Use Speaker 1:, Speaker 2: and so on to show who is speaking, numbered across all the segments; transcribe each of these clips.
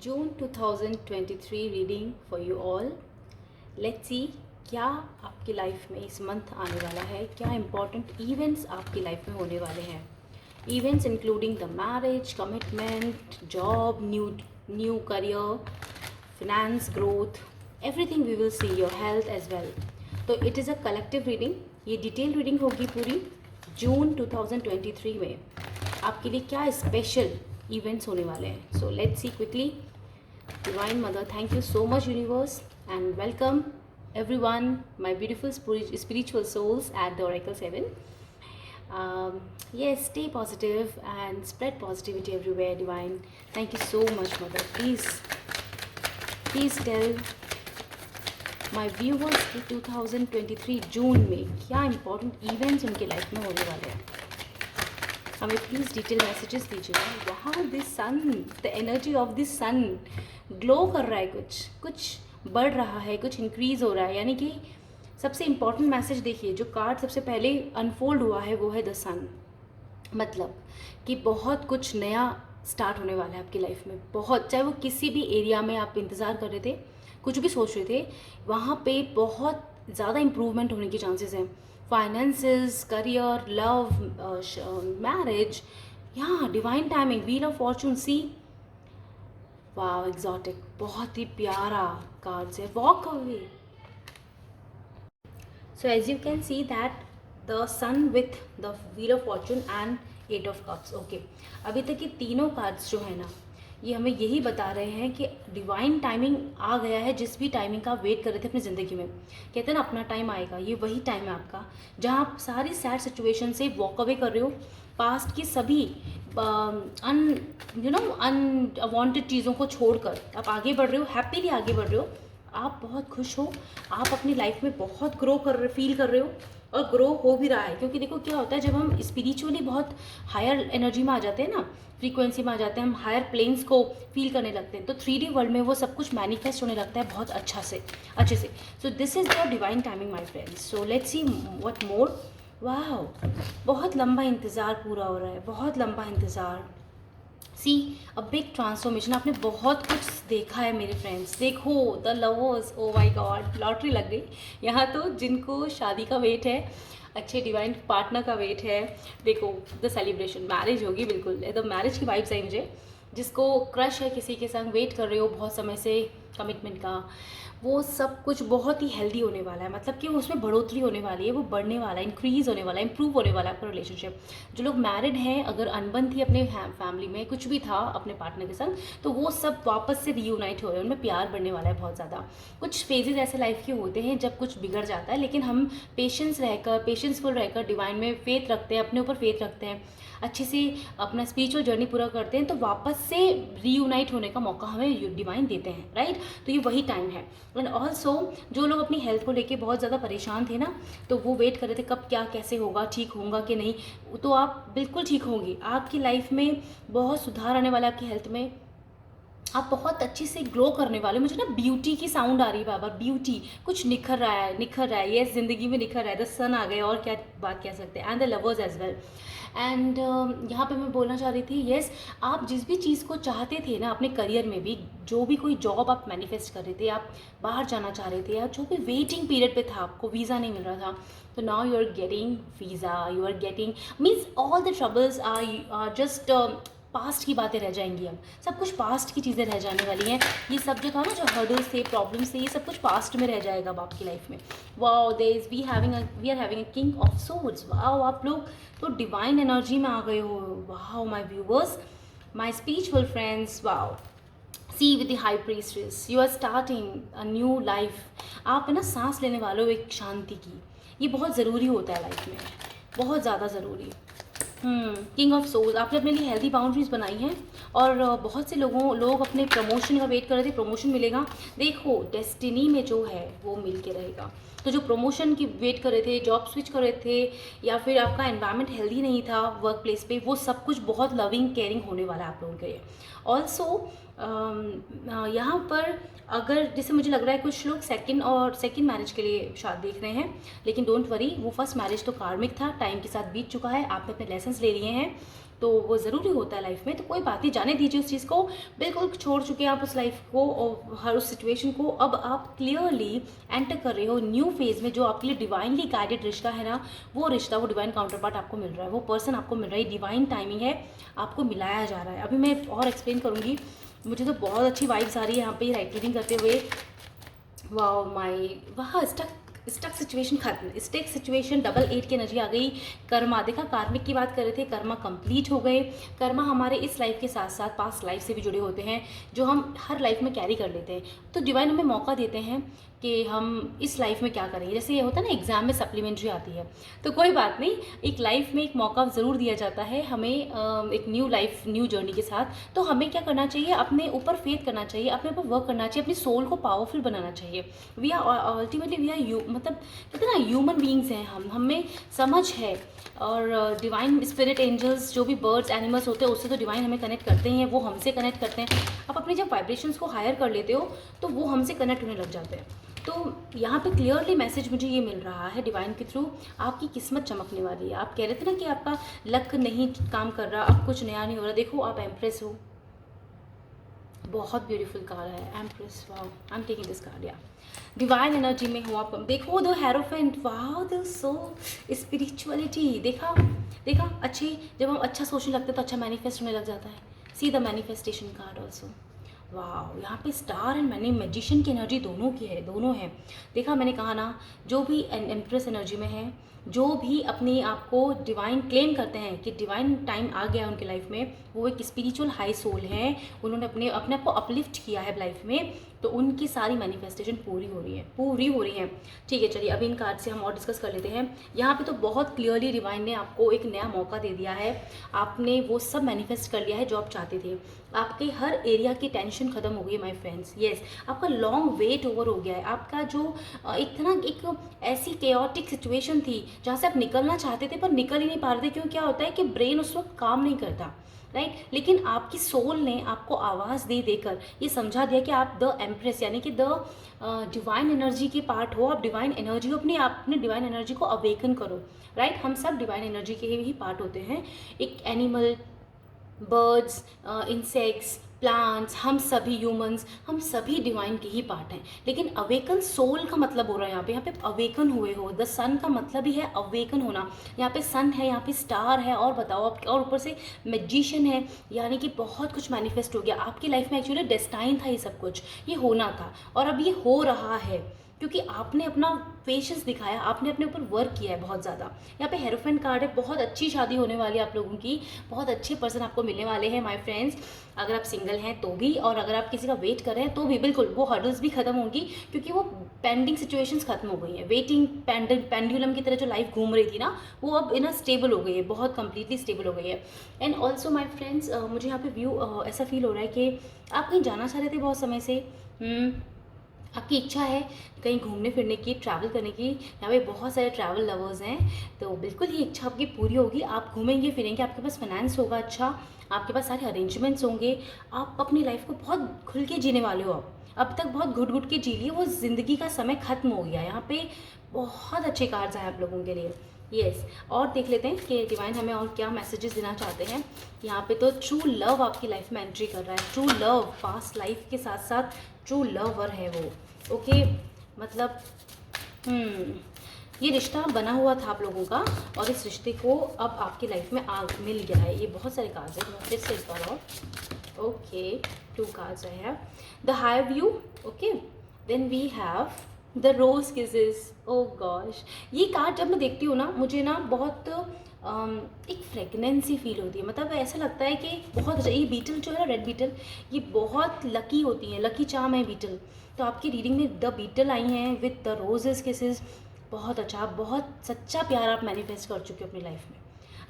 Speaker 1: June 2023 reading for you all. Let's see क्या आपकी life में इस मंथ आने वाला है, क्या इंपॉर्टेंट इवेंट्स आपकी लाइफ में होने वाले हैं। Events including the marriage, commitment, job, new career, finance growth, everything we will see, your health as well. तो it is a collective reading, ये डिटेल रीडिंग होगी पूरी जून 2023 में। आपके लिए क्या स्पेशल इवेंट्स होने वाले हैं। So let's see quickly. Divine Mother, thank you so much, Universe, and welcome everyone, my beautiful spiritual souls at the Oracle 7. Yes, stay positive and spread positivity everywhere, Divine. Thank you so much, Mother. Please tell my viewers कि 2023 जून में क्या important events उनके life में होने वाले हैं। हमें please detail messages दीजिएगा। वाह, this sun, the energy of this sun glow कर रहा है, कुछ बढ़ रहा है, कुछ इंक्रीज़ हो रहा है। यानी कि सबसे इम्पॉर्टेंट मैसेज देखिए, जो कार्ड सबसे पहले अनफोल्ड हुआ है वो है द सन। मतलब कि बहुत कुछ नया स्टार्ट होने वाला है आपकी लाइफ में। बहुत, चाहे वो किसी भी एरिया में आप इंतज़ार कर रहे थे, कुछ भी सोच रहे थे, वहाँ पे बहुत ज़्यादा इम्प्रूवमेंट होने के चांसेस हैं। फाइनेंसेस, करियर, लव, मैरिज, यहाँ divine timing, wheel of fortune, see वाह, एग्जॉटिक, बहुत ही प्यारा कार्ड्स है। Walk away. So as you can see that the sun with the wheel of fortune and 8 of cups. Okay, अभी तक ये तीनों कार्ड्स जो है ना, ये हमें यही बता रहे हैं कि डिवाइन टाइमिंग आ गया है। जिस भी टाइमिंग का आप वेट कर रहे थे अपनी ज़िंदगी में, कहते हैं ना अपना टाइम आएगा, ये वही टाइम है आपका जहाँ आप सारी सैड सिचुएशन से वॉक अवे कर रहे हो। पास्ट की सभी अनवांटेड चीज़ों को छोड़कर आप आगे बढ़ रहे हो, हैप्पीली आगे बढ़ रहे हो। आप बहुत खुश हो, आप अपनी लाइफ में बहुत ग्रो कर रहे, फील कर रहे हो, और ग्रो हो भी रहा है। क्योंकि देखो क्या होता है, जब हम स्पिरिचुअली बहुत हायर एनर्जी में आ जाते हैं ना, फ्रीक्वेंसी में आ जाते हैं, हम हायर प्लेन्स को फील करने लगते हैं, तो 3D वर्ल्ड में वो सब कुछ मैनिफेस्ट होने लगता है बहुत अच्छे से। So this is your divine timing my friends. So let's see what मोर। वाह, बहुत लंबा इंतज़ार पूरा हो रहा है, बहुत लंबा इंतज़ार। सी अ बिग ट्रांसफॉर्मेशन। आपने बहुत कुछ देखा है मेरे फ्रेंड्स। देखो the lovers, oh my God, lottery लग गई यहाँ तो। जिनको शादी का वेट है, अच्छे डिवाइन पार्टनर का वेट है, देखो द सेलिब्रेशन, मैरिज होगी, बिल्कुल द मैरिज की वाइब्स आई मुझे। जिसको क्रश है, किसी के संग वेट कर रहे हो बहुत समय से कमिटमेंट का, वो सब कुछ बहुत ही हेल्दी होने वाला है। मतलब कि उसमें बढ़ोतरी होने वाली है, वो बढ़ने वाला है, इंक्रीज़ होने वाला है, इंप्रूव होने वाला है आपका रिलेशनशिप। जो लोग मैरिड हैं, अगर अनबन थी अपने फैमिली में, कुछ भी था अपने पार्टनर के संग, तो वो सब वापस से रीयूनाइट हो रहे हैं, उनमें प्यार बढ़ने वाला है बहुत ज़्यादा। कुछ फेजेस ऐसे लाइफ के होते हैं जब कुछ बिगड़ जाता है, लेकिन हम पेशेंसफुल रहकर डिवाइन में फेथ रखते हैं, अपने ऊपर फेथ रखते हैं, अच्छे से अपना स्पिरिचुअल जर्नी पूरा करते हैं, तो वापस से रीयूनाइट होने का मौका हमें डिवाइन देते हैं, राइट। तो ये वही टाइम है। एंड ऑल्सो जो लोग अपनी हेल्थ को लेके बहुत ज़्यादा परेशान थे ना, तो वो वेट कर रहे थे कब क्या कैसे होगा, ठीक होगा कि नहीं, तो आप बिल्कुल ठीक होंगे। आपकी लाइफ में बहुत सुधार आने वाला है, आपकी हेल्थ में आप बहुत अच्छे से ग्लो करने वाले। मुझे ना ब्यूटी की साउंड आ रही है बार, ब्यूटी, कुछ निखर रहा है, ये ज़िंदगी में निखर रहा है। द सन आ गए, और क्या बात कह सकते हैं। And the lovers as well. And यहाँ पे मैं बोलना चाह रही थी, येस, आप जिस भी चीज़ को चाहते थे ना अपने करियर में भी, जो भी कोई जॉब आप मैनिफेस्ट कर रहे थे, आप बाहर जाना चाह रहे थे, या जो भी वेटिंग पीरियड पे था, आपको वीज़ा नहीं मिल रहा था, तो now you are getting visa, you are getting, means all the troubles are just past की बातें रह जाएंगी। अब सब कुछ पास्ट की चीज़ें रह जाने वाली हैं। ये सब जो था ना, जो हर्डल्स थे, प्रॉब्लम्स थे, ये सब कुछ पास्ट में रह जाएगा अब आपकी लाइफ में। Wow, we are having a king of swords. Wow, आप लोग तो डिवाइन एनर्जी में आ गए हो। Wow my viewers, my spiritual friends, wow. See with the high priestess, you are starting a new life. आप ना सांस लेने वाले हो एक शांति की। ये बहुत ज़रूरी होता है लाइफ में, बहुत ज़्यादा ज़रूरी। किंग ऑफ सोल्स, आपने अपने लिए हेल्दी बाउंड्रीज बनाई हैं, और बहुत से लोग अपने प्रमोशन का वेट कर रहे थे, प्रमोशन मिलेगा। देखो डेस्टिनी में जो है वो मिल के रहेगा। तो जो प्रमोशन की वेट कर रहे थे, जॉब स्विच कर रहे थे, या फिर आपका एनवायरनमेंट हेल्दी नहीं था वर्क प्लेस पे, वो सब कुछ बहुत लविंग केयरिंग होने वाला है आप लोगों के लिए। ऑल्सो यहाँ पर अगर जैसे मुझे लग रहा है कुछ लोग सेकंड मैरिज के लिए शादी देख रहे हैं, लेकिन डोंट वरी, वो फर्स्ट मैरिज तो कार्मिक था, टाइम के साथ बीत चुका है, आपने अपने लेसन्स ले लिए हैं। तो वो ज़रूरी होता है लाइफ में। तो कोई बात नहीं, जाने दीजिए उस चीज़ को, बिल्कुल छोड़ चुके हैं आप उस लाइफ को और हर उस सिचुएशन को। अब आप क्लियरली एंटर कर रहे हो न्यू फेज़ में, जो आपके लिए डिवाइनली गाइडेड रिश्ता है ना, वो रिश्ता, वो डिवाइन काउंटर पार्ट आपको मिल रहा है, वो पर्सन आपको मिल रहा है, डिवाइन टाइमिंग है, आपको मिलाया जा रहा है। अभी मैं और एक्सप्लेन करूँगी। मुझे तो बहुत अच्छी वाइब्स आ रही है यहाँ पे राइट रीडिंग करते हुए। वाह माई, वाह, स्टक सिचुएशन खत्म, स्टेक सिचुएशन, डबल 8 की एनर्जी आ गई। कर्मा, देखा कार्मिक की बात कर रहे थे, कर्मा कंप्लीट हो गए। कर्मा हमारे इस लाइफ के साथ साथ पास्ट लाइफ से भी जुड़े होते हैं, जो हम हर लाइफ में कैरी कर लेते हैं। तो डिवाइन हमें मौका देते हैं कि हम इस लाइफ में क्या करेंगे। जैसे ये होता है ना, एग्जाम में सप्लीमेंट्री आती है, तो कोई बात नहीं, एक लाइफ में एक मौका ज़रूर दिया जाता है हमें, एक न्यू लाइफ न्यू जर्नी के साथ। तो हमें क्या करना चाहिए, अपने ऊपर फेथ करना चाहिए, अपने ऊपर वर्क करना चाहिए, अपनी सोल को पावरफुल बनाना चाहिए। We are ultimately we are मतलब कहते हैं ना, ह्यूमन बींग्स हैं हम, हमें समझ है। और डिवाइन स्पिरिट एंजल्स, जो भी बर्ड्स एनिमल्स होते हैं, उससे तो डिवाइन हमें कनेक्ट करते हैं, वो हमसे कनेक्ट करते हैं। आप अपने जब वाइब्रेशंस को हायर कर लेते हो तो वो हमसे कनेक्ट होने लग जाते हैं। तो यहाँ पे क्लियरली मैसेज मुझे ये मिल रहा है डिवाइन के थ्रू, आपकी किस्मत चमकने वाली है। आप कह रहे थे ना कि आपका लक नहीं काम कर रहा, अब कुछ नया नहीं हो रहा, देखो आप एम्प्रेस हो, बहुत ब्यूटीफुल कार्ड है empress. Wow, I am taking this card. या डिवाइन एनर्जी में हो आप, देखो the hierophant, wow the so spirituality, देखा देखा, अच्छी जब हम अच्छा सोचने लगते हैं तो अच्छा मैनिफेस्ट होने लग जाता है। See the manifestation card also. वाह, यहाँ पे स्टार एंड मैनी मैजिशियन की एनर्जी दोनों की है, दोनों है। देखा मैंने कहा ना, जो भी एम्प्रेस एनर्जी में है, जो भी अपने आप को डिवाइन क्लेम करते हैं कि डिवाइन टाइम आ गया उनकी लाइफ में, वो एक स्पिरिचुअल हाई सोल है, उन्होंने अपने अपने आप को अपलिफ्ट किया है लाइफ में, तो उनकी सारी मैनिफेस्टेशन पूरी हो रही है, पूरी हो रही है। ठीक है, चलिए अभी इन कार्ड से हम और डिस्कस कर लेते हैं। यहाँ पे तो बहुत क्लियरली डिवाइन ने आपको एक नया मौका दे दिया है, आपने वो सब मैनिफेस्ट कर लिया है जो आप चाहते थे। आपके हर एरिया की टेंशन खत्म हो गई माय फ्रेंड्स। यस, आपका लॉन्ग वेट ओवर हो गया है। आपका जो एक था ना, एक ऐसी केओटिक सिचुएशन थी जहाँ से आप निकलना चाहते थे पर निकल ही नहीं पा रहे थे, क्योंकि क्या होता है कि ब्रेन उस वक्त काम नहीं करता, राइट। लेकिन आपकी सोल ने आपको आवाज़ दे देकर ये समझा दिया कि आप द एम्प्रेस यानी कि द डिवाइन एनर्जी के पार्ट हो, आप डिवाइन एनर्जी हो, अपने डिवाइन एनर्जी को अवेकन करो, राइट। हम सब डिवाइन एनर्जी के ही पार्ट होते हैं। एक एनिमल, बर्ड्स, इंसेक्ट्स, प्लांट्स, हम सभी ह्यूमंस, हम सभी डिवाइन के ही पार्ट हैं। लेकिन अवेकन सोल का मतलब हो रहा है यहाँ पे अवेकन हुए हो। द सन का मतलब ही है अवेकन होना। यहाँ पे सन है, यहाँ पे स्टार है, और बताओ आप, और ऊपर से मैजिशियन है, यानी कि बहुत कुछ मैनिफेस्ट हो गया आपकी लाइफ में। एक्चुअली डेस्टाइन था ये सब कुछ, ये होना था, और अब ये हो रहा है क्योंकि आपने अपना पेशेंस दिखाया, आपने अपने ऊपर वर्क किया है बहुत ज़्यादा। यहाँ पे हेरोफेंट कार्ड है, बहुत अच्छी शादी होने वाली है आप लोगों की, बहुत अच्छे पर्सन आपको मिलने वाले हैं माय फ्रेंड्स। अगर आप सिंगल हैं तो भी, और अगर आप किसी का वेट कर रहे हैं तो भी, बिल्कुल वो हर्डल्स भी खत्म होंगी, क्योंकि वो पेंडिंग सिचुएशंस खत्म हो गई हैं। वेटिंग पेंडुलम की तरह जो लाइफ घूम रही थी ना, वो अब इना स्टेबल हो गई है, बहुत कंप्लीटली स्टेबल हो गई है। एंड ऑल्सो माई फ्रेंड्स, मुझे यहाँ पे व्यू ऐसा फील हो रहा है कि आप कहीं जाना चाह रहे थे बहुत समय से, आपकी इच्छा है कहीं घूमने फिरने की, ट्रैवल करने की। यहाँ पे बहुत सारे ट्रैवल लवर्स हैं, तो बिल्कुल ये इच्छा आपकी पूरी होगी। आप घूमेंगे फिरेंगे, आपके पास फाइनेंस होगा अच्छा, आपके पास सारे अरेंजमेंट्स होंगे, आप अपनी लाइफ को बहुत खुल के जीने वाले हो। अब तक बहुत घुट घुट के जी लिए, वो ज़िंदगी का समय खत्म हो गया। यहाँ पे बहुत अच्छे कार्ड्स हैं आप लोगों के लिए। यस, और देख लेते हैं कि डिवाइन हमें और क्या मैसेजेस देना चाहते हैं। यहाँ पे तो ट्रू लव आपकी लाइफ में एंट्री कर रहा है। ट्रू लव, पास्ट लाइफ के साथ साथ ट्रू लवर है वो। ओके, मतलब ये रिश्ता बना हुआ था आप लोगों का, और इस रिश्ते को अब आपकी लाइफ में मिल गया है। ये बहुत सारे कार्ड्स हैं, मैं फिर से एक बार और okay, 2 cards I have. The high view, okay, then we have the rose kisses. Oh gosh, ये कार्ड जब मैं देखती हूँ ना, मुझे ना बहुत एक फ्रेगनेंसी फील होती है। मतलब ऐसा लगता है कि बहुत, ये बीटल जो है ना, रेड बीटल, ये बहुत लकी होती हैं, लकी चार्म है बीटल। तो आपकी रीडिंग में द बीटल आई हैं विद द रोजेस किसेस। बहुत अच्छा, आप बहुत सच्चा प्यार आप मैनिफेस्ट कर चुके हो अपनी लाइफ में।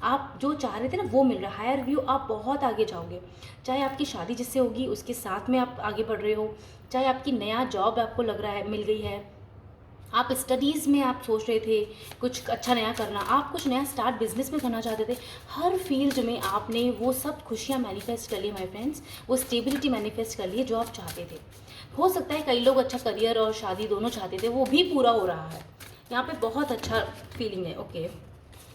Speaker 1: आप जो चाह रहे थे ना वो मिल रहा है। हायर व्यू, आप बहुत आगे जाओगे। चाहे आपकी शादी जिससे होगी उसके साथ में आप आगे बढ़ रहे हो, चाहे आपकी नया जॉब आपको लग रहा है मिल गई है, आप स्टडीज़ में आप सोच रहे थे कुछ अच्छा नया करना, आप कुछ नया स्टार्ट बिजनेस में करना चाहते थे, हर फील्ड में आपने वो सब खुशियाँ मैनिफेस्ट कर ली माय फ्रेंड्स, वो स्टेबिलिटी मैनिफेस्ट कर ली जो आप चाहते थे। हो सकता है कई लोग अच्छा करियर और शादी दोनों चाहते थे, वो भी पूरा हो रहा है। यहाँ पे बहुत अच्छा फीलिंग है। Okay,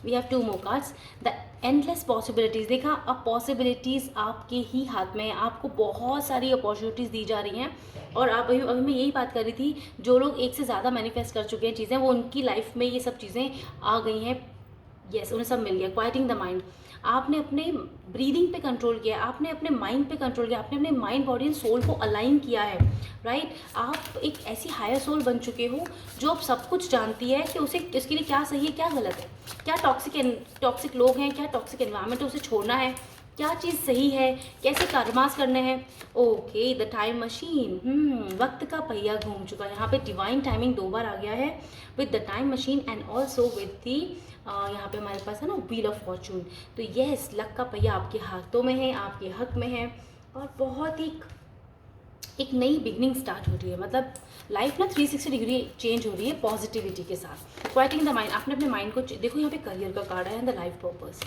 Speaker 1: we have 2 more cards, the endless possibilities. देखा, अब पॉसिबिलिटीज़ आपके ही हाथ में है, आपको बहुत सारी अपॉर्चुनिटीज़ दी जा रही हैं। और आप अभी मैं यही बात कर रही थी, जो लोग एक से ज़्यादा मैनिफेस्ट कर चुके हैं चीज़ें, वो उनकी लाइफ में ये सब चीज़ें आ गई हैं। यस, उन्हें सब मिल गया। क्वाइटिंग द माइंड, आपने अपने ब्रीदिंग पे कंट्रोल किया, आपने अपने माइंड पे कंट्रोल किया, आपने अपने माइंड बॉडी एंड सोल को अलाइन किया है, राइट। आप एक ऐसी हायर सोल बन चुके हो जो अब सब कुछ जानती है कि उसे इसके लिए क्या सही है, क्या गलत है, क्या टॉक्सिक लोग हैं, क्या टॉक्सिक एनवायरनमेंट है, उसे छोड़ना है, क्या चीज़ सही है, कैसे कर्मास करने हैं। ओके, द टाइम मशीन, वक्त का पहिया घूम चुका है। यहाँ पे डिवाइन टाइमिंग 2 बार आ गया है with the time machine and also with the यहाँ पे हमारे पास है ना व्हील ऑफ फॉर्चून। तो यस, लक का पहिया आपके हाथों में है, आपके हक में है, और बहुत ही एक नई बिगनिंग स्टार्ट हो रही है। मतलब लाइफ ना 360 डिग्री चेंज हो रही है पॉजिटिविटी के साथ। क्वाइटिंग द माइंड, आपने अपने माइंड को देखो, यहाँ पे करियर का कार्ड है, द लाइफ पर्पस।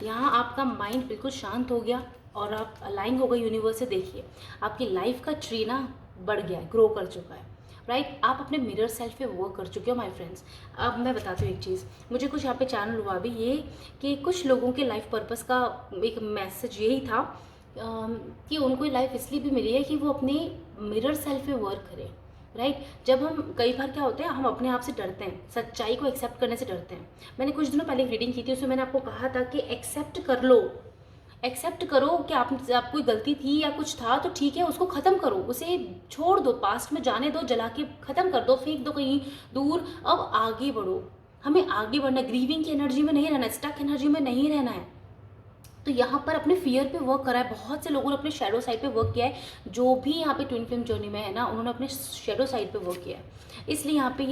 Speaker 1: यहाँ आपका माइंड बिल्कुल शांत हो गया और आप अलाइन हो गए यूनिवर्स से। देखिए, आपकी लाइफ का ट्री ना बढ़ गया है, ग्रो कर चुका है, राइट। आप अपने मिरर सेल्फ पे वर्क कर चुके हो माय फ्रेंड्स। अब मैं बताती हूँ एक चीज़, मुझे कुछ यहाँ पे चैनल हुआ भी ये कि कुछ लोगों के लाइफ पर्पस का एक मैसेज यही था कि उनको लाइफ इसलिए भी मिली है कि वो अपने मिरर सेल्फ पे वर्क करें, राइट। जब हम कई बार क्या होता है, हम अपने आप से डरते हैं, सच्चाई को एक्सेप्ट करने से डरते हैं। मैंने कुछ दिनों पहले एक रीडिंग की थी, उसमें मैंने आपको कहा था कि एक्सेप्ट कर लो, एक्सेप्ट करो कि आप कोई गलती थी या कुछ था तो ठीक है, उसको ख़त्म करो, उसे छोड़ दो, पास्ट में जाने दो, जला के ख़त्म कर दो, फेंक दो कहीं दूर। अब आगे बढ़ो, हमें आगे बढ़ना, ग्रीविंग की एनर्जी में नहीं रहना, स्टक एनर्जी में नहीं रहना है। तो यहाँ पर अपने फियर पे वर्क करा है, बहुत से लोगों ने अपने शेडो साइड पे वर्क किया है। जो भी यहाँ पे ट्विन फ्लेम जर्नी में है ना, उन्होंने अपने शेडो साइड पे वर्क किया है। इसलिए यहाँ पे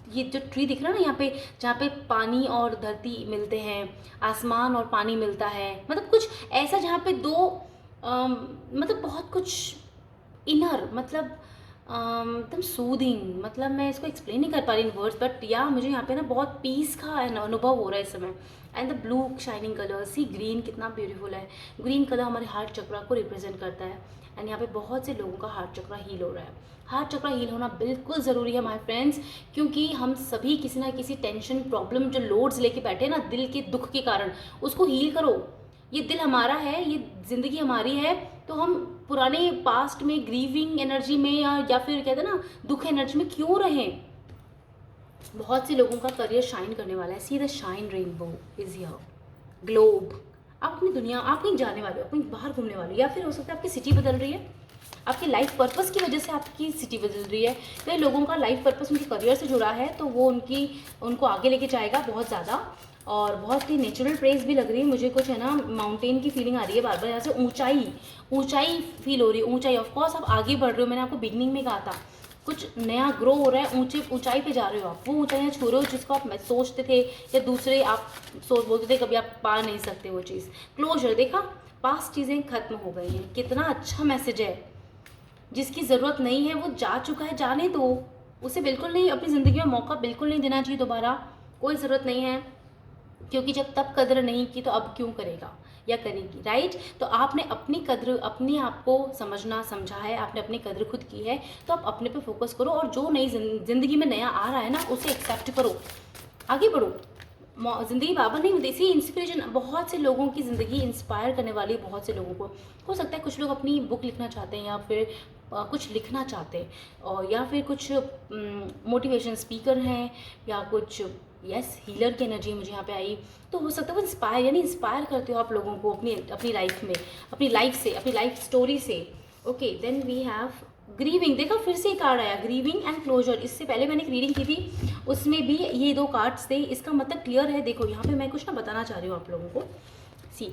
Speaker 1: ये जो ट्री दिख रहा है ना, यहाँ पे जहाँ पे पानी और धरती मिलते हैं, आसमान और पानी मिलता है, मतलब कुछ ऐसा जहाँ पे दो मतलब बहुत कुछ इनर, मतलब एकदम सूदिंग, मतलब मैं इसको एक्सप्लेन नहीं कर पा रही इन वर्ड्स, बट या मुझे यहाँ पे ना बहुत पीस का अनुभव हो रहा है इस समय। And the blue shining colour, see green कितना ब्यूटीफुल है। ग्रीन कलर हमारे हार्ट चक्रा को रिप्रेजेंट करता है। एंड यहाँ पे बहुत से लोगों का हार्ट चक्रा हील हो रहा है। हार्ट चक्रा हील होना बिल्कुल ज़रूरी है माय फ्रेंड्स, क्योंकि हम सभी किसी ना किसी टेंशन, प्रॉब्लम, जो लोड्स लेके बैठे हैं ना दिल के दुख के कारण, उसको हील करो। ये दिल हमारा है, ये ज़िंदगी हमारी है, तो हम पुराने पास्ट में ग्रीविंग एनर्जी में या फिर कहते हैं ना दुख एनर्जी में क्यों रहें। बहुत से लोगों का करियर शाइन करने वाला है। See the shine rainbow is here, globe. आप अपनी दुनिया, आप कहीं जाने वाले हो, कहीं बाहर घूमने वाले हो, या फिर हो सकता है आपकी सिटी बदल रही है, आपकी लाइफ पर्पस की वजह से आपकी सिटी बदल रही है। कई लोगों का लाइफ पर्पस उनके करियर से जुड़ा है, तो वो उनको आगे लेके जाएगा बहुत ज़्यादा। और बहुत ही नेचुरल प्लेस भी लग रही है मुझे, कुछ है ना माउंटेन की फीलिंग आ रही है बार बार, यहाँ से ऊंचाई फील हो रही है। ऊंचाई, ऑफकोर्स आप आगे बढ़ रहे हो, मैंने आपको बिगनिंग में कहा था कुछ नया ग्रो हो रहा है, ऊंचाई पे जा रहे हो आप, वो ऊंचाइयाँ छू रहे हो जिसको आप सोचते थे या दूसरे आप बोलते थे कभी आप पा नहीं सकते वो चीज़। क्लोजर, देखा, पास्ट चीज़ें खत्म हो गई हैं। कितना अच्छा मैसेज है। जिसकी ज़रूरत नहीं है वो जा चुका है, जाने दो उसे, बिल्कुल नहीं, अपनी ज़िंदगी में मौका बिल्कुल नहीं देना चाहिए दोबारा, कोई ज़रूरत नहीं है, क्योंकि जब तब कदर नहीं की तो अब क्यों करेगा या करेगी, राइट। तो आपने अपनी कद्र, अपने आप को समझना समझा है, आपने अपनी कद्र खुद की है, तो आप अपने पे फोकस करो, और जो नई ज़िंदगी में नया आ रहा है ना उसे एक्सेप्ट करो, आगे बढ़ो। ज़िंदगी बाबा नहीं होती, इसी इंस्पिरेशन बहुत से लोगों की ज़िंदगी इंस्पायर करने वाली है। बहुत से लोगों को हो सकता है कुछ लोग अपनी बुक लिखना चाहते हैं, या फिर कुछ लिखना चाहते हैं, और या फिर कुछ मोटिवेशन स्पीकर हैं, या कुछ हीलर की एनर्जी मुझे यहाँ पे आई, तो हो सकता है वो इंस्पायर करते हो आप लोगों को अपनी लाइफ में, अपनी लाइफ से, अपनी लाइफ स्टोरी से। Okay, then we have grieving. देखा, फिर से एक कार्ड आया, ग्रीविंग एंड क्लोजर। इससे पहले मैंने एक रीडिंग की थी, उसमें भी ये 2 कार्ड्स थे। इसका मतलब क्लियर है। देखो, यहाँ पे मैं कुछ ना बताना चाह रही हूँ आप लोगों को। सी,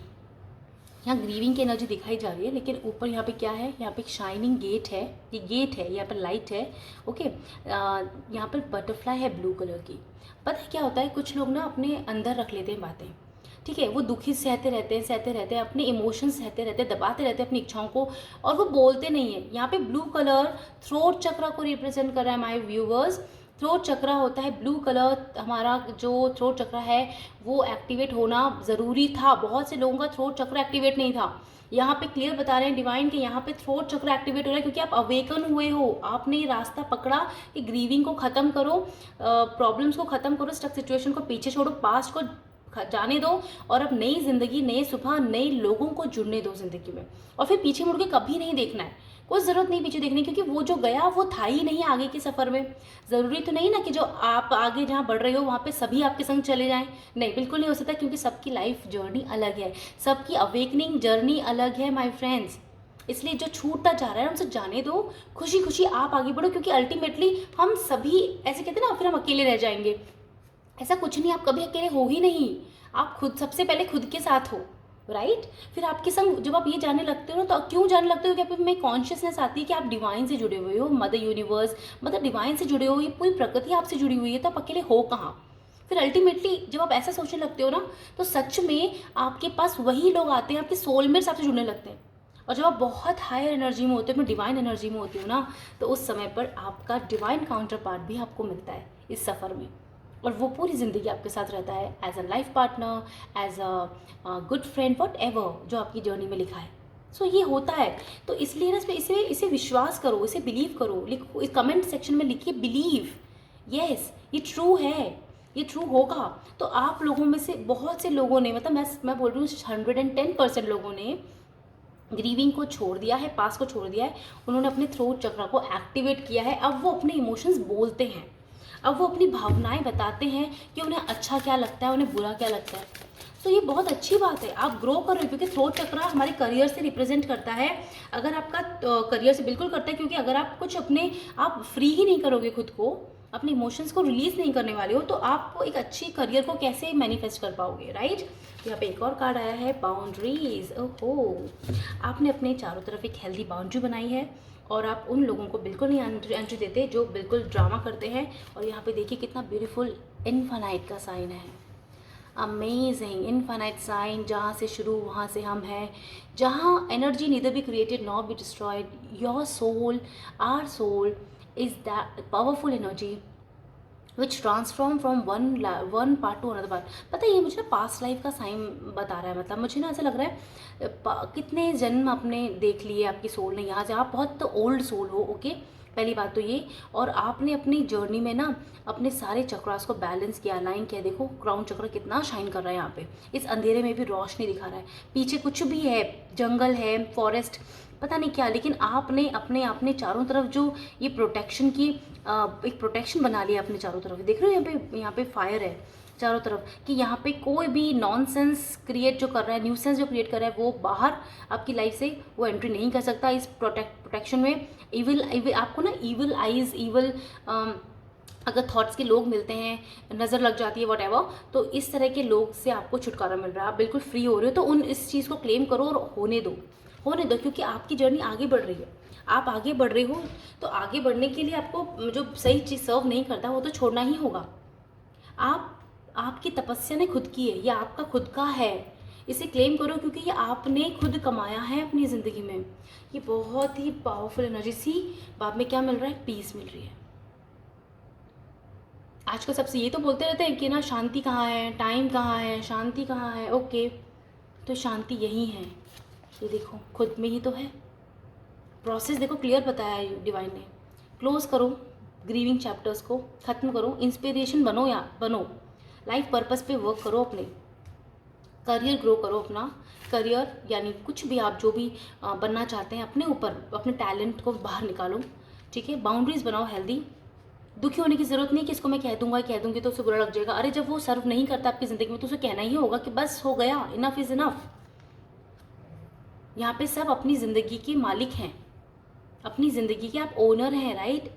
Speaker 1: यहाँ ग्रीविंग की एनर्जी दिखाई जा रही है, लेकिन ऊपर यहाँ पे क्या है, यहाँ पे एक शाइनिंग गेट है, ये गेट है, यहाँ पर लाइट है। ओके, यहाँ पर बटरफ्लाई है ब्लू कलर की। पता है क्या होता है, कुछ लोग ना अपने अंदर रख लेते हैं बातें, ठीक है, वो दुखी सहते रहते हैं, अपने इमोशंस सहते रहते हैं, दबाते रहते हैं अपनी इच्छाओं को, और वो बोलते नहीं है। यहाँ पे ब्लू कलर थ्रोट चक्रा को रिप्रेजेंट कर रहा है माय व्यूवर्स। थ्रोट चक्रा होता है ब्लू कलर, हमारा जो थ्रोट चक्रा है वो एक्टिवेट होना ज़रूरी था। बहुत से लोगों का थ्रोट चक्रा एक्टिवेट नहीं था, यहाँ पे क्लियर बता रहे हैं डिवाइन के यहाँ पे थ्रोट चक्र एक्टिवेट हो रहा है क्योंकि आप अवेकन हुए हो, आपने ये रास्ता पकड़ा कि ग्रीविंग को ख़त्म करो, प्रॉब्लम्स को ख़त्म करो, स्टक सिचुएशन को पीछे छोड़ो, पास्ट को जाने दो और अब नई ज़िंदगी, नए सुबह, नए लोगों को जुड़ने दो ज़िंदगी में। और फिर पीछे मुड़ के कभी नहीं देखना है, कोई ज़रूरत नहीं पीछे देखने, क्योंकि वो जो गया वो था ही नहीं आगे के सफ़र में। ज़रूरी तो नहीं ना कि जो आप आगे जहाँ बढ़ रहे हो वहाँ पे सभी आपके संग चले जाएं, नहीं, बिल्कुल नहीं हो सकता, क्योंकि सबकी लाइफ जर्नी अलग है, सबकी अवेकनिंग जर्नी अलग है माय फ्रेंड्स। इसलिए जो छूटता जा रहा है उनसे जाने दो, खुशी खुशी आप आगे बढ़ो, क्योंकि अल्टीमेटली हम सभी ऐसे कहते हैं ना, फिर हम अकेले रह जाएंगे। ऐसा कुछ नहीं, आप कभी अकेले हो ही नहीं, आप खुद सबसे पहले खुद के साथ हो, राइट। फिर आपके संग जब आप ये जानने लगते हो ना, तो क्यों जानने लगते हो कि आप में कॉन्शियसनेस आती है कि आप डिवाइन से जुड़े हुए हो, मदर यूनिवर्स, मतलब डिवाइन से जुड़े हो, ये पूरी प्रकृति आपसे जुड़ी हुई है, तो आप अकेले हो कहाँ। फिर अल्टीमेटली जब आप ऐसा सोचने लगते हो ना, तो सच में आपके पास वही लोग आते हैं, आपके सोलमेट्स आपसे जुड़ने लगते हैं। और जब आप बहुत हायर एनर्जी में होते हो, डिवाइन एनर्जी में होते हो ना, तो उस समय पर आपका डिवाइन काउंटर पार्ट भी आपको मिलता है इस सफ़र में, और वो पूरी ज़िंदगी आपके साथ रहता है as a life partner, as a good friend, whatever जो आपकी जर्नी में लिखा है। सो ये होता है, तो इसलिए ना इसे विश्वास करो, इसे बिलीव करो, लिखो इस कमेंट सेक्शन में लिखिए बिलीव, यस ये ट्रू है, ये ट्रू होगा। तो आप लोगों में से बहुत से लोगों ने, मतलब मैं बोल रही हूँ 110% लोगों ने ग्रीविंग को छोड़ दिया है, पास को छोड़ दिया है, उन्होंने अपने थ्रोट चक्र को एक्टिवेट किया है। अब वो अपने इमोशंस बोलते हैं, अब वो अपनी भावनाएं बताते हैं कि उन्हें अच्छा क्या लगता है, उन्हें बुरा क्या लगता है। तो ये बहुत अच्छी बात है, आप ग्रो कर रहे हो, क्योंकि थ्रोट चक्र हमारे करियर से रिप्रेजेंट करता है। अगर आपका करियर से बिल्कुल करता है, क्योंकि अगर आप कुछ अपने आप फ्री ही नहीं करोगे खुद को, अपने इमोशंस को रिलीज नहीं करने वाले हो, तो आप एक अच्छी करियर को कैसे मैनिफेस्ट कर पाओगे, राइट। यहाँ पे एक और कार्ड आया है, बाउंड्रीज। ओहो, आपने अपने चारों तरफ एक हेल्दी बाउंड्री बनाई है, और आप उन लोगों को बिल्कुल नहीं एंट्री देते जो बिल्कुल ड्रामा करते हैं। और यहाँ पे देखिए कितना ब्यूटीफुल इनफाइनाइट का साइन है, अमेजिंग इनफाइनाइट साइन, जहाँ से शुरू वहाँ से हम हैं, जहाँ energy neither be created not be destroyed, your soul, our soul is that powerful energy which transform from one part to another part. पता है, ये मुझे ना पास्ट लाइफ का साइन बता रहा है, मतलब मुझे ना ऐसा लग रहा है कितने जन्म आपने देख लिए आपकी सोल ने यहाँ से, आप बहुत ओल्ड सोल हो, ओके, पहली बात तो ये। और आपने अपनी जर्नी में ना अपने सारे चक्रास को बैलेंस किया, अलाइन किया। देखो क्राउन चक्र कितना शाइन कर रहा है यहाँ पे, इस अंधेरे में भी रोशनी दिखा रहा है। पीछे कुछ भी है, जंगल है, फॉरेस्ट, पता नहीं क्या, लेकिन आपने अपने चारों तरफ जो ये प्रोटेक्शन की एक प्रोटेक्शन बना लिया अपने चारों तरफ। देख रहे हो यहाँ पे फायर है चारों तरफ, कि यहाँ पे कोई भी नॉनसेंस क्रिएट जो कर रहा है, न्यूसेंस जो क्रिएट कर रहा है, वो बाहर आपकी लाइफ से वो एंट्री नहीं कर सकता इस प्रोटेक्शन में। इविल आपको ना इविल आइज, इविल अगर थॉट्स के लोग मिलते हैं, नज़र लग जाती है, वॉटेवर, तो इस तरह के लोग से आपको छुटकारा मिल रहा है, आप बिल्कुल फ्री हो रहे हो। तो उन इस चीज़ को क्लेम करो और होने दो, क्योंकि आपकी जर्नी आगे बढ़ रही है, आप आगे बढ़ रहे हो। तो आगे बढ़ने के लिए आपको जो सही चीज़ सर्व नहीं करता वो तो छोड़ना ही होगा। आपकी तपस्या ने खुद की है, ये आपका खुद का है, इसे क्लेम करो, क्योंकि ये आपने खुद कमाया है अपनी ज़िंदगी में। ये बहुत ही पावरफुल एनर्जी सी, बाद में क्या मिल रहा है, पीस मिल रही है। आजकल सबसे ये तो बोलते रहते हैं कि ना शांति कहाँ है, टाइम कहाँ है, शांति कहाँ है, ओके, तो शांति यही है, ये देखो खुद में ही तो है। प्रोसेस देखो क्लियर बताया है डिवाइन ने। क्लोज करो ग्रीविंग चैप्टर्स को, ख़त्म करो, इंस्पिरेशन बनो, या बनो, लाइफ पर्पस पे वर्क करो, अपने करियर ग्रो करो, अपना करियर यानी कुछ भी आप जो भी बनना चाहते हैं, अपने ऊपर अपने टैलेंट को बाहर निकालो, ठीक है। बाउंड्रीज बनाओ हेल्दी। दुखी होने की ज़रूरत नहीं कि इसको मैं कह दूंगी तो उसे बुरा लग जाएगा। अरे जब वो सर्व नहीं करता आपकी ज़िंदगी में तो उसे कहना ही होगा कि बस हो गया, इनफ इज़ इनफ। यहाँ पे सब अपनी ज़िंदगी के मालिक हैं, अपनी ज़िंदगी के आप ओनर हैं, राइट।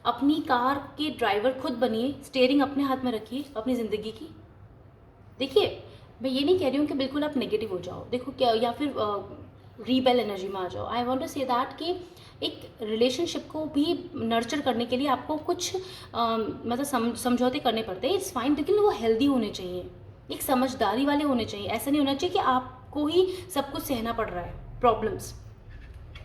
Speaker 1: अपनी कार के ड्राइवर खुद बनिए, स्टीयरिंग अपने हाथ में रखिए अपनी ज़िंदगी की। देखिए मैं ये नहीं कह रही हूँ कि बिल्कुल आप नेगेटिव हो जाओ, देखो क्या, या फिर रीबेल एनर्जी में आ जाओ। I want to say that कि एक रिलेशनशिप को भी नर्चर करने के लिए आपको कुछ मतलब समझौते करने पड़ते हैं, इट्स फाइन, लेकिन वो हेल्दी होने चाहिए, एक समझदारी वाले होने चाहिए। ऐसा नहीं होना चाहिए कि आपको ही सब कुछ सहना पड़ रहा है, प्रॉब्लम्स।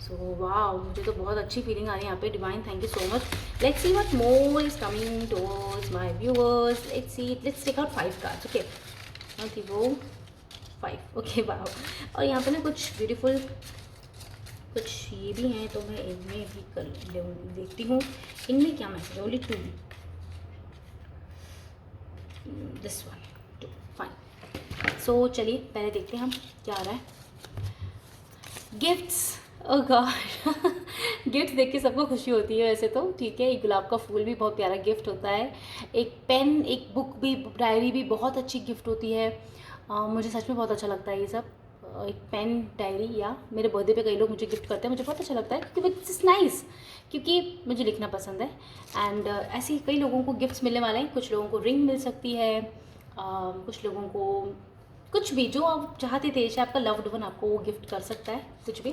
Speaker 1: सो वाओ, मुझे तो बहुत अच्छी फीलिंग आ रही है यहाँ पे। Divine thank you so much. Let's see what more is coming towards my viewers. Let's see, let's take out 5 cards, okay. वो 5 ओके वाह। और यहाँ पे ना कुछ ब्यूटीफुल कुछ ये भी हैं, तो मैं इनमें भी कर देखती हूँ इनमें क्या मैसेज है। Only 2, this one 2 fine. So चलिए पहले देखते हैं हम क्या आ रहा है। गिफ्ट्स, ओह गॉड गिफ्ट देख के सबको खुशी होती है वैसे तो, ठीक है। एक गुलाब का फूल भी बहुत प्यारा गिफ्ट होता है, एक पेन, एक बुक भी, डायरी भी बहुत अच्छी गिफ्ट होती है। मुझे सच में बहुत अच्छा लगता है ये सब। एक पेन, डायरी, या मेरे बर्थडे पे कई लोग मुझे गिफ्ट करते हैं, मुझे बहुत अच्छा लगता है क्योंकि इट्स इज नाइस, क्योंकि मुझे लिखना पसंद है। एंड ऐसे ही कई लोगों को गिफ्ट्स मिलने वाले हैं। कुछ लोगों को रिंग मिल सकती है, कुछ लोगों को कुछ भी जो आप चाहते थे, शायद आपका लव्ड वन आपको वो गिफ्ट कर सकता है, कुछ भी।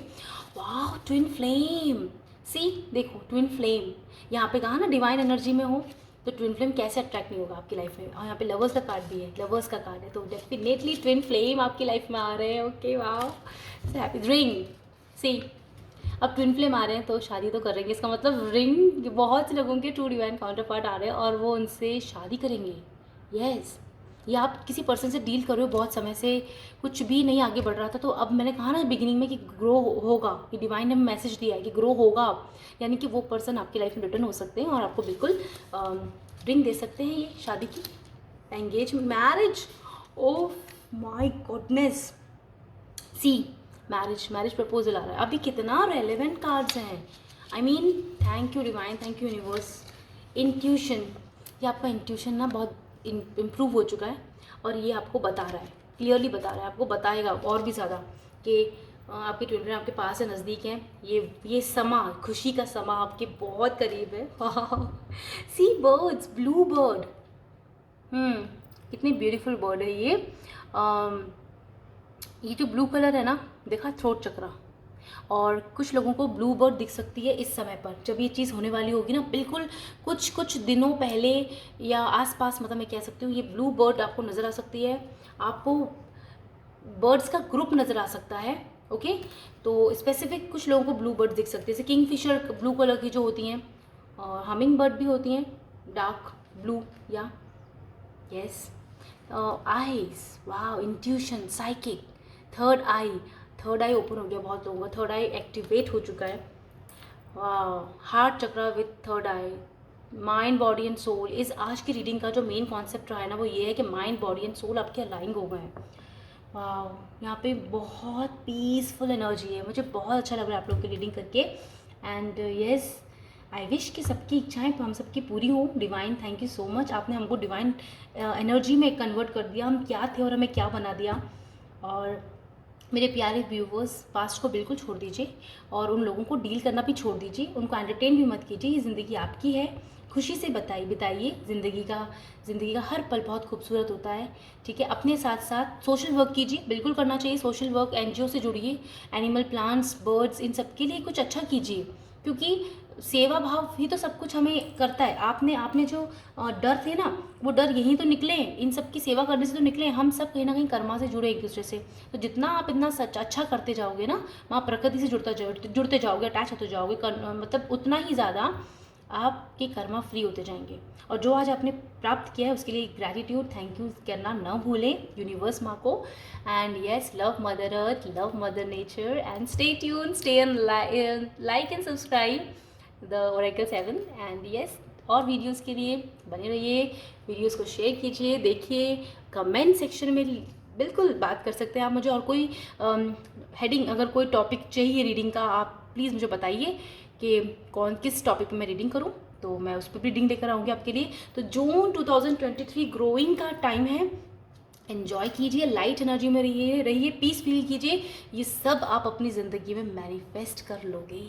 Speaker 1: वाह, ट्विन फ्लेम, सी देखो ट्विन फ्लेम, यहाँ पे कहा ना डिवाइन एनर्जी में हो तो ट्विन फ्लेम कैसे अट्रैक्ट नहीं होगा आपकी लाइफ में। और यहाँ पे लवर्स का कार्ड भी है, लवर्स का कार्ड है, तो डेफिनेटली ट्विन फ्लेम आपकी लाइफ में आ रहे हैं। ओके वाह, हैप्पी रिंग, सी अब ट्विन फ्लेम आ रहे हैं तो शादी तो करेंगे, इसका मतलब रिंग बहुत से लोगों के ट्रू डिवाइन काउंटर पार्ट आ रहे हैं और वो उनसे शादी करेंगे। यस, या आप किसी पर्सन से डील कर रहे हो बहुत समय से, कुछ भी नहीं आगे बढ़ रहा था, तो अब मैंने कहा ना बिगिनिंग में कि ग्रो होगा, कि डिवाइन ने मैसेज दिया है कि ग्रो होगा अब, यानी कि वो पर्सन आपकी लाइफ में रिटर्न हो सकते हैं और आपको बिल्कुल रिंग दे सकते हैं, ये शादी की, engagement, marriage. Oh my goodness, see marriage proposal आ रहा है। अभी कितना रेलेवेंट कार्ड्स हैं। I mean thank you divine, thank you universe. Intuition, ये आपका इंट्यूशन ना बहुत इम्प्रूव हो चुका है और ये आपको बता रहा है, क्लियरली बता रहा है, आपको बताएगा और भी ज़्यादा कि आपके ट्विन फ्लेम आपके पास है, नज़दीक है। ये समा, खुशी का समा आपके बहुत करीब है। सी बर्ड्स, ब्लू बर्ड, कितनी ब्यूटीफुल बर्ड है ये। ये जो ब्लू कलर है ना, देखा, थ्रोट चक्रा। और कुछ लोगों को ब्लू बर्ड दिख सकती है इस समय पर, जब ये चीज़ होने वाली होगी ना, बिल्कुल कुछ दिनों पहले या आसपास, मतलब मैं कह सकती हूँ ये ब्लू बर्ड आपको नज़र आ सकती है। आपको बर्ड्स का ग्रुप नज़र आ सकता है। ओके, तो स्पेसिफिक कुछ लोगों को ब्लू बर्ड दिख सकते हैं, जैसे किंग फिशर ब्लू कलर की जो होती हैं, और हमिंग बर्ड भी होती हैं डार्क ब्लू, या यस आईज, वाह, intuition, psychic, third I open हो गया बहुत लोगों का, थर्ड आई एक्टिवेट हो चुका है। Heart chakra with third eye, mind, body and soul. इस आज की रीडिंग का जो मेन कॉन्सेप्ट रहा है ना, वो ये है कि माइंड, बॉडी एंड सोल आपके अलाइंग हो गए हैं। वाह, यहाँ पे बहुत पीसफुल एनर्जी है, मुझे बहुत अच्छा लग रहा है आप लोग की रीडिंग करके। एंड यस, आई विश कि सबकी इच्छाएं हम सबकी पूरी हों। Divine thank you so much, आपने हमको डिवाइन एनर्जी में कन्वर्ट कर दिया, हम क्या थे और हमें क्या बना दिया। और मेरे प्यारे व्यूवर्स, पास्ट को बिल्कुल छोड़ दीजिए और उन लोगों को डील करना भी छोड़ दीजिए, उनको एंटरटेन भी मत कीजिए। ये ज़िंदगी आपकी है, खुशी से बिताइए। ज़िंदगी का हर पल बहुत खूबसूरत होता है, ठीक है। अपने साथ साथ सोशल वर्क कीजिए, बिल्कुल करना चाहिए सोशल वर्क। एनजीओ से जुड़िए, एनिमल, प्लांट्स, बर्ड्स, इन सब के लिए कुछ अच्छा कीजिए, क्योंकि सेवा भाव ही तो सब कुछ हमें करता है। आपने जो डर थे ना, वो डर यहीं तो निकले, इन सब की सेवा करने से तो निकले। हम सब कहीं ना कहीं कर्मा से जुड़े एक दूसरे से, तो जितना आप इतना सच अच्छा करते जाओगे ना, वहाँ प्रकृति से जुड़ते जाओगे, अटैच होते जाओगे, मतलब उतना ही ज़्यादा आपके कर्मा फ्री होते जाएंगे। और जो आज आपने प्राप्त किया है उसके लिए ग्रैटिट्यूड, थैंक यू करना न भूलें यूनिवर्स माँ को। And yes, love mother earth, love mother nature, and stay tune, stay like and subscribe the Oracle 7। And yes, और वीडियोस के लिए बने रहिए, वीडियोस को शेयर कीजिए, देखिए, कमेंट सेक्शन में बिल्कुल बात कर सकते हैं आप मुझे। और कोई हेडिंग, अगर कोई टॉपिक चाहिए रीडिंग का, आप प्लीज़ मुझे बताइए कि किस टॉपिक पे मैं रीडिंग करूं, तो मैं उस पर भी रीडिंग लेकर आऊँगी आपके लिए। तो जून 2023 ग्रोइंग का टाइम है, एन्जॉय कीजिए, लाइट एनर्जी में रहिए, पीस फील कीजिए। ये सब आप अपनी ज़िंदगी में मैनिफेस्ट कर लोगे।